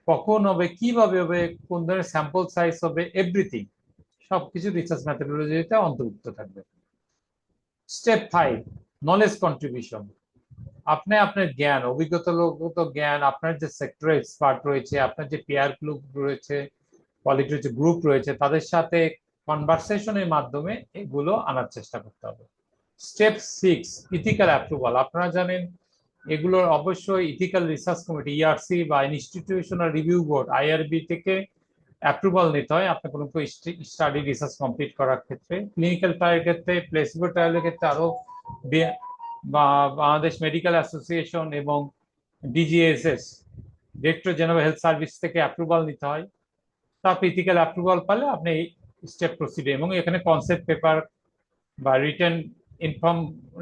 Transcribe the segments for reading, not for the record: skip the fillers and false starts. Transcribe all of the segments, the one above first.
কখন হবে, কিভাবে হবে, কোন ধরনের স্যাম্পল সাইজ হবে, এভরিথিং সবকিছু রিসার্চ মেথোডোলজিতে অন্তর্ভুক্ত থাকবে। Step 5, knowledge contribution. আপনি আপনার জ্ঞান, অভিজ্ঞতাগত জ্ঞান, আপনার যে সেক্টর এক্সপার্ট রয়েছে, আপনার যে পিয়ার গ্রুপ রয়েছে, কোয়ালিটি গ্রুপ রয়েছে, তাদের সাথে কনভারসেশনের মাধ্যমে এগুলো আনার চেষ্টা করতে হবে। Step 6, ethical approval. আপনারা জানেন এগুলোর অবশ্যই ইথিক্যাল রিসার্চ কমিটি, ইআরসি বা ইনস্টিটিউশনাল রিভিউ বোর্ড, আইআরবি থেকে অ্যাপ্রুভাল নিতে হয় আপনার কোনো স্টাডি রিসার্চ কমপ্লিট করার ক্ষেত্রে। ক্লিনিক্যাল ট্রায়ালের ক্ষেত্রে, প্লেসিবো ট্রায়ালের ক্ষেত্রে আরো বা বাংলাদেশ মেডিকেল অ্যাসোসিয়েশন এবং ডিজিএসএস, ডিরেক্টর জেনারেল হেলথ সার্ভিস থেকে অ্যাপ্রুভাল নিতে হয়। তারপর ইথিক্যাল অ্যাপ্রুভাল পালে আপনি স্টেপ প্রসিড, এবং এখানে কনসেপ্ট পেপার বা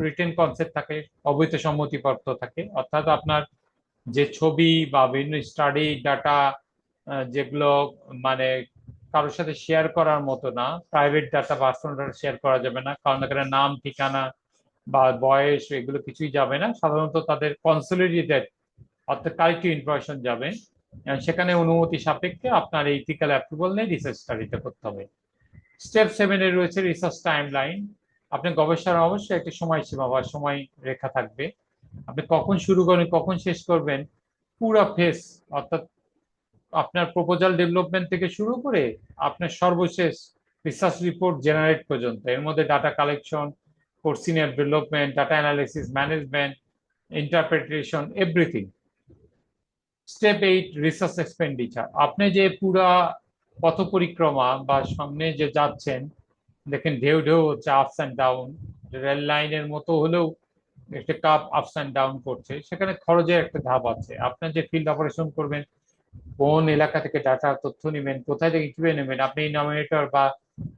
রিটেন কনসেপ্ট থাকে, অবৈধ সম্মতিপত্র থাকে, অর্থাৎ আপনার যে ছবি বা বিভিন্ন স্টাডি ডাটা যেগুলো মানে কারোর সাথে শেয়ার করার মতো না, private data, personal data share করা যাবে না, কারণ এখানে নাম, ঠিকানা বা বয়স এগুলো কিছুই যাবে না। সাধারণত তাদের কনসোলিডেটেড অর্থাৎ কালেক্টিভ ইনফরমেশন যাবে। সেখানে অনুমতি সাপেক্ষে আপনার এই ইথিক্যাল অ্যাপ্রুভাল নিয়ে রিসার্চ স্টাডিটা করতে হবে। স্টেপ 7-এ রয়েছে রিসার্চ টাইম লাইন। আপনি গবেষণার অবশ্যই একটা সময়সীমা বা সময় রেখা থাকবে। আপনি কখন শুরু করবেন, কখন শেষ করবেন, পুরো ফেস, অর্থাৎ আপনার প্রপোজাল ডেভেলপমেন্ট থেকে শুরু করে আপনার সর্বশেষ রিসার্চ রিপোর্ট জেনারেট পর্যন্ত, এর মধ্যে data collection, questionnaire development, data analysis, management, interpretation, everything. Step 8, research expenditure. আপনি যে পুরা পথ পরিক্রমা বা সামনে যে যাচ্ছেন, দেখেন ঢেউ ঢেউ হচ্ছে, আপস অ্যান্ড ডাউন, রেল লাইনের মতো হলেও একটা কাপ আপস অ্যান্ড ডাউন করছে, সেখানে খরচের একটা ধাপ আছে। আপনার যে ফিল্ড অপারেশন করবেন, কোন এলাকা থেকে ডাটা তথ্য নেবেন, কোথায় থেকে কিভাবে নেবেন, আপনি নমিনেটর বা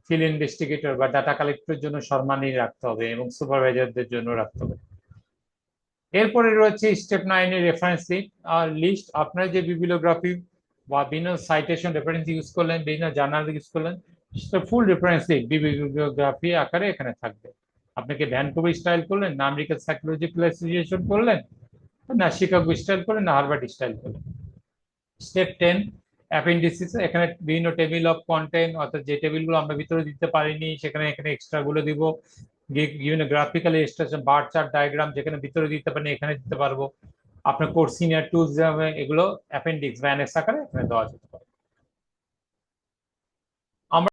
ফিল্ড ইনভেস্টিগেটর বা ডাটা কালেক্টরের জন্য সম্মানী রাখতে হবে এবং সুপারভাইজারদের জন্য রাখতে হবে। এরপরে রয়েছে স্টেপ 9-এর রেফারেন্স লিস্ট। আপনার যে বিবিলিওগ্রাফি বা বিভিন্ন সাইটেশন রেফারেন্স ইউজ করলেন, বিভিন্ন জার্নাল ইউজ করলেন, সেটা ফুল রেফারেন্স লিস্ট বিবিলিওগ্রাফি আকারে এখানে থাকবে। আপনাকে ভ্যানকুভার স্টাইল করলেন, না আমেরিকান সাইকোলজিক্যাল অ্যাসোসিয়েশন করলেন, না শিকাগো স্টাইল করলেন, না হার্ভার্ড স্টাইল করলেন। স্টেপ 10, অ্যাপেন্ডিসিস। এখানে বিভিন্ন টেবিল অফ কন্টেন্ট, অর্থাৎ যে টেবিলগুলো আমরা ভিতরে দিতে পারিনি সেখানে এখানে এক্সট্রা গুলো দিব। বিভিন্ন graphical illustration, bar chart, diagram যেখানে ভিতরে দিতে পারিনি এখানে দিতে পারবো। আপনার কোর্স সিনিয়র টুলস এগুলো অ্যাপেন্ডিক্স বা অ্যানেক্স আকারে এখানে দেওয়া যেতে